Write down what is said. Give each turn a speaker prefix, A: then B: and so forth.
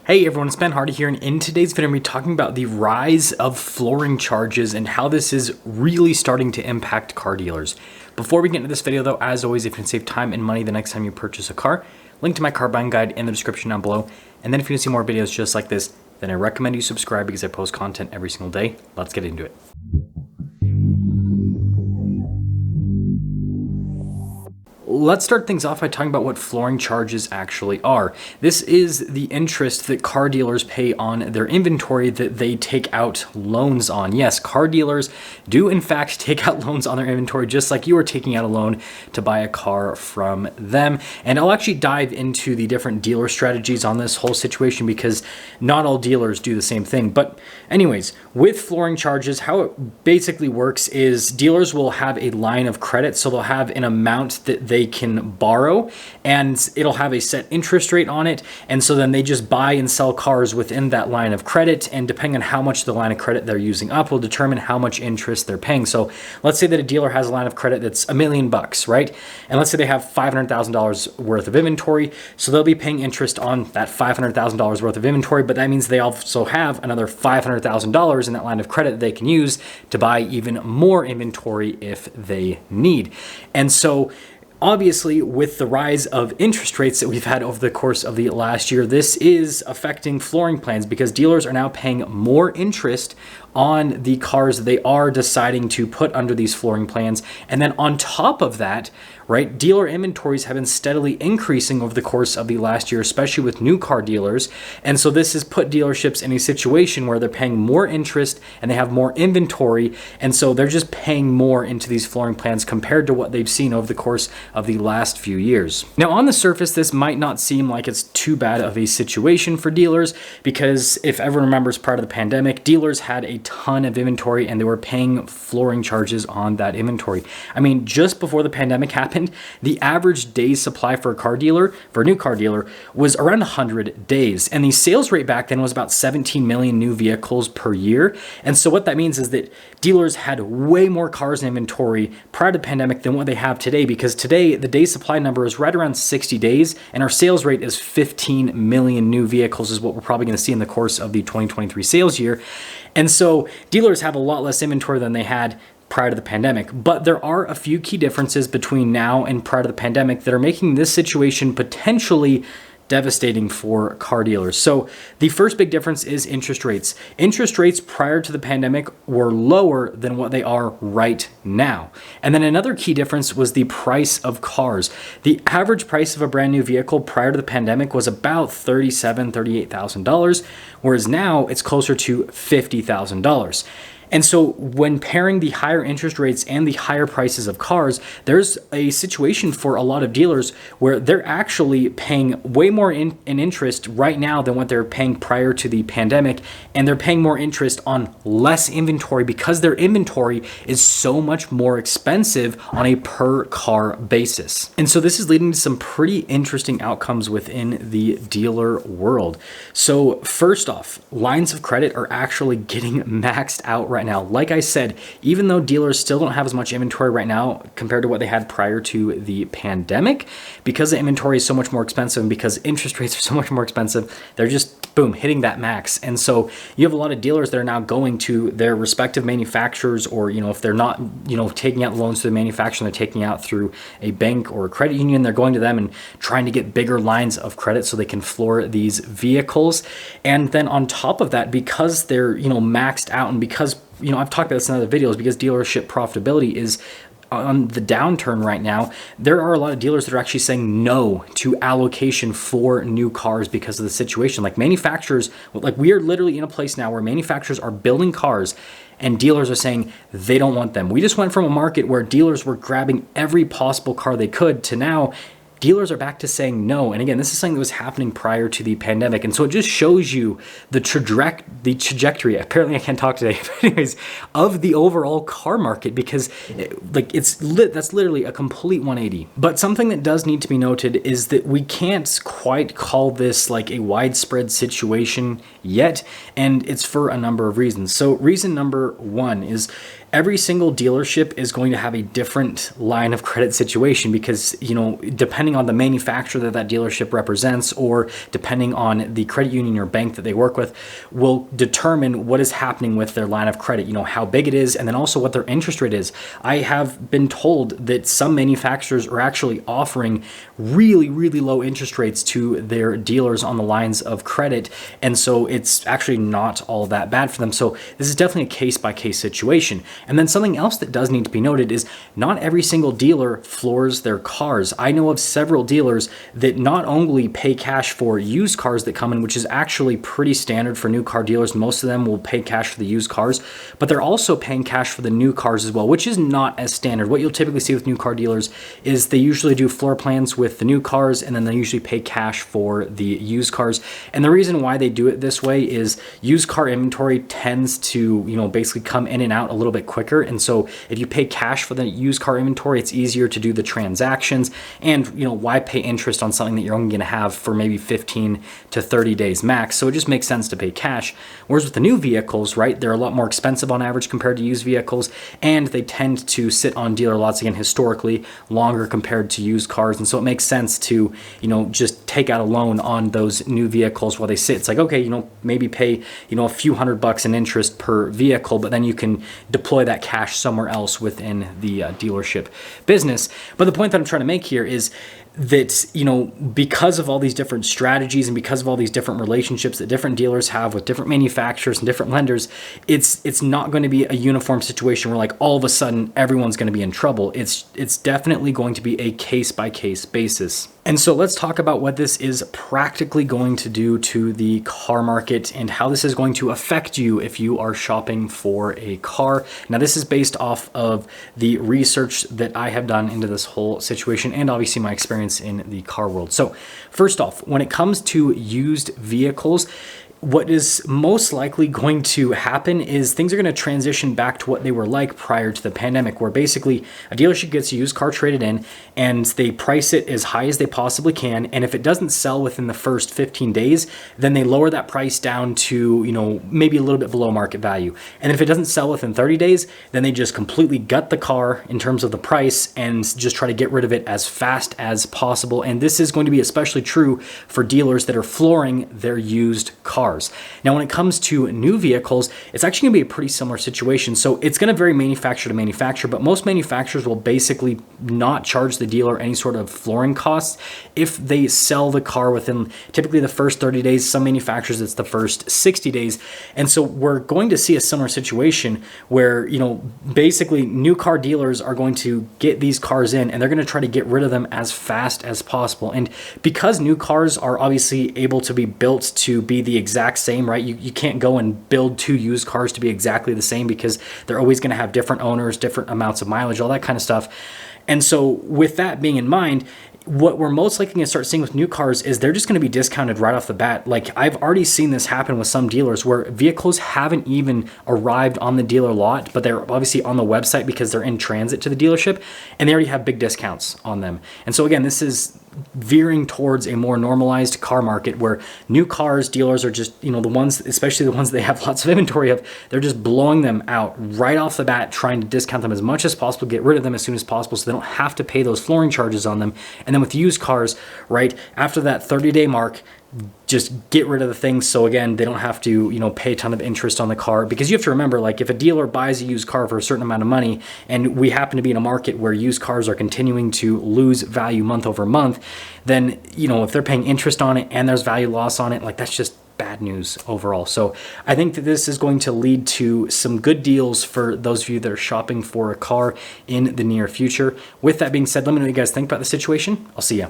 A: Hey everyone, it's Ben Hardy here, and in today's video, I'm going to be talking about the rise of flooring charges and how this is really starting to impact car dealers. Before we get into this video though, as always, if you can save time and money the next time you purchase a car, link to my car buying guide in the description down below. And then if you want to see more videos just like this, then I recommend you subscribe because I post content every single day. Let's get into it. Let's start things off by talking about what flooring charges actually are. This is the interest that car dealers pay on their inventory that they take out loans on. Yes, car dealers do in fact take out loans on their inventory just like you are taking out a loan to buy a car from them. And I'll actually dive into the different dealer strategies on this whole situation because not all dealers do the same thing. But anyways, with flooring charges, how it basically works is dealers will have a line of credit. So they'll have an amount that they can borrow and it'll have a set interest rate on it. And so then they just buy and sell cars within that line of credit. And depending on how much the line of credit they're using up will determine how much interest they're paying. So let's say that a dealer has a line of credit that's $1 million, right? And let's say they have $500,000 worth of inventory. So they'll be paying interest on that $500,000 worth of inventory, but that means they also have another $500,000 in that line of credit that they can use to buy even more inventory if they need. And so obviously, with the rise of interest rates that we've had over the course of the last year, this is affecting flooring plans because dealers are now paying more interest on the cars that they are deciding to put under these flooring plans. And then on top of that, right, dealer inventories have been steadily increasing over the course of the last year, especially with new car dealers. And so this has put dealerships in a situation where they're paying more interest and they have more inventory. And so they're just paying more into these flooring plans compared to what they've seen over the course of the last few years. Now, on the surface, this might not seem like it's too bad of a situation for dealers because if everyone remembers prior to the pandemic, dealers had a ton of inventory and they were paying flooring charges on that inventory. I mean, just before the pandemic happened, the average days supply for a car dealer, for a new car dealer, was around 100 days. And the sales rate back then was about 17 million new vehicles per year. And so what that means is that dealers had way more cars in inventory prior to the pandemic than what they have today, because today the day supply number is right around 60 days and our sales rate is 15 million new vehicles is what we're probably going to see in the course of the 2023 sales year. And so dealers have a lot less inventory than they had prior to the pandemic. But there are a few key differences between now and prior to the pandemic that are making this situation potentially devastating for car dealers. So the first big difference is interest rates. Interest rates prior to the pandemic were lower than what they are right now. And then another key difference was the price of cars. The average price of a brand new vehicle prior to the pandemic was about $37,000, $38,000, whereas now it's closer to $50,000. And so when pairing the higher interest rates and the higher prices of cars, there's a situation for a lot of dealers where they're actually paying way more in interest right now than what they're paying prior to the pandemic. And they're paying more interest on less inventory because their inventory is so much more expensive on a per car basis. And so this is leading to some pretty interesting outcomes within the dealer world. So first off, lines of credit are actually getting maxed out right now. Like I said, even though dealers still don't have as much inventory right now compared to what they had prior to the pandemic, because the inventory is so much more expensive and because interest rates are so much more expensive, they're just boom, hitting that max. And so you have a lot of dealers that are now going to their respective manufacturers, or, if they're not, taking out loans to the manufacturer, they're taking out through a bank or a credit union, they're going to them and trying to get bigger lines of credit so they can floor these vehicles. And then on top of that, because they're, maxed out, and because I've talked about this in other videos, because dealership profitability is on the downturn right now, there are a lot of dealers that are actually saying no to allocation for new cars because of the situation. Like manufacturers, like we are literally in a place now where manufacturers are building cars and dealers are saying they don't want them. We just went from a market where dealers were grabbing every possible car they could to now dealers are back to saying no. And again, this is something that was happening prior to the pandemic. And so it just shows you the trajectory, apparently I can't talk today, but anyways, of the overall car market, because that's literally a complete 180. But something that does need to be noted is that we can't quite call this like a widespread situation yet. And it's for a number of reasons. So reason number one is every single dealership is going to have a different line of credit situation because, depending on the manufacturer that dealership represents, or depending on the credit union or bank that they work with, will determine what is happening with their line of credit, how big it is, and then also what their interest rate is. I have been told that some manufacturers are actually offering really, really low interest rates to their dealers on the lines of credit. And so it's actually not all that bad for them. So this is definitely a case by case situation. And then something else that does need to be noted is not every single dealer floors their cars. I know of several dealers that not only pay cash for used cars that come in, which is actually pretty standard for new car dealers. Most of them will pay cash for the used cars, but they're also paying cash for the new cars as well, which is not as standard. What you'll typically see with new car dealers is they usually do floor plans with the new cars, and then they usually pay cash for the used cars. And the reason why they do it this way is used car inventory tends to, basically come in and out a little bit quicker. And so if you pay cash for the used car inventory, it's easier to do the transactions. And, why pay interest on something that you're only going to have for maybe 15 to 30 days max? So it just makes sense to pay cash. Whereas with the new vehicles, right, they're a lot more expensive on average compared to used vehicles, and they tend to sit on dealer lots, again, historically longer compared to used cars. And so it makes sense to, just take out a loan on those new vehicles while they sit. It's like, okay, maybe pay, a few $100 in interest per vehicle, but then you can deploy that cash somewhere else within the dealership business. But the point that I'm trying to make here is that, because of all these different strategies and because of all these different relationships that different dealers have with different manufacturers and different lenders, it's not going to be a uniform situation where like all of a sudden everyone's going to be in trouble. It's definitely going to be a case by case basis. And so let's talk about what this is practically going to do to the car market and how this is going to affect you if you are shopping for a car. Now, this is based off of the research that I have done into this whole situation and obviously my experience in the car world. So first off, when it comes to used vehicles, what is most likely going to happen is things are going to transition back to what they were like prior to the pandemic, where basically a dealership gets a used car traded in and they price it as high as they possibly can. And if it doesn't sell within the first 15 days, then they lower that price down to, maybe a little bit below market value. And if it doesn't sell within 30 days, then they just completely gut the car in terms of the price and just try to get rid of it as fast as possible. And this is going to be especially true for dealers that are flooring their used cars. Now, when it comes to new vehicles, it's actually going to be a pretty similar situation. So it's going to vary manufacturer to manufacturer, but most manufacturers will basically not charge the dealer any sort of flooring costs if they sell the car within typically the first 30 days. Some manufacturers, it's the first 60 days. And so we're going to see a similar situation where, basically new car dealers are going to get these cars in and they're going to try to get rid of them as fast as possible. And because new cars are obviously able to be built to be the exact same, right? You can't go and build two used cars to be exactly the same because they're always going to have different owners, different amounts of mileage, all that kind of stuff. And so with that being in mind, what we're most likely going to start seeing with new cars is they're just going to be discounted right off the bat. Like I've already seen this happen with some dealers where vehicles haven't even arrived on the dealer lot, but they're obviously on the website because they're in transit to the dealership and they already have big discounts on them. And so again, this is veering towards a more normalized car market where new cars, dealers are just, the ones, especially the ones they have lots of inventory of, they're just blowing them out right off the bat, trying to discount them as much as possible, get rid of them as soon as possible so they don't have to pay those flooring charges on them. And then with used cars, right, after that 30-day mark, just get rid of the things. So again, they don't have to, pay a ton of interest on the car, because you have to remember, like if a dealer buys a used car for a certain amount of money and we happen to be in a market where used cars are continuing to lose value month over month, then, if they're paying interest on it and there's value loss on it, like that's just bad news overall. So I think that this is going to lead to some good deals for those of you that are shopping for a car in the near future. With that being said, let me know what you guys think about the situation. I'll see ya.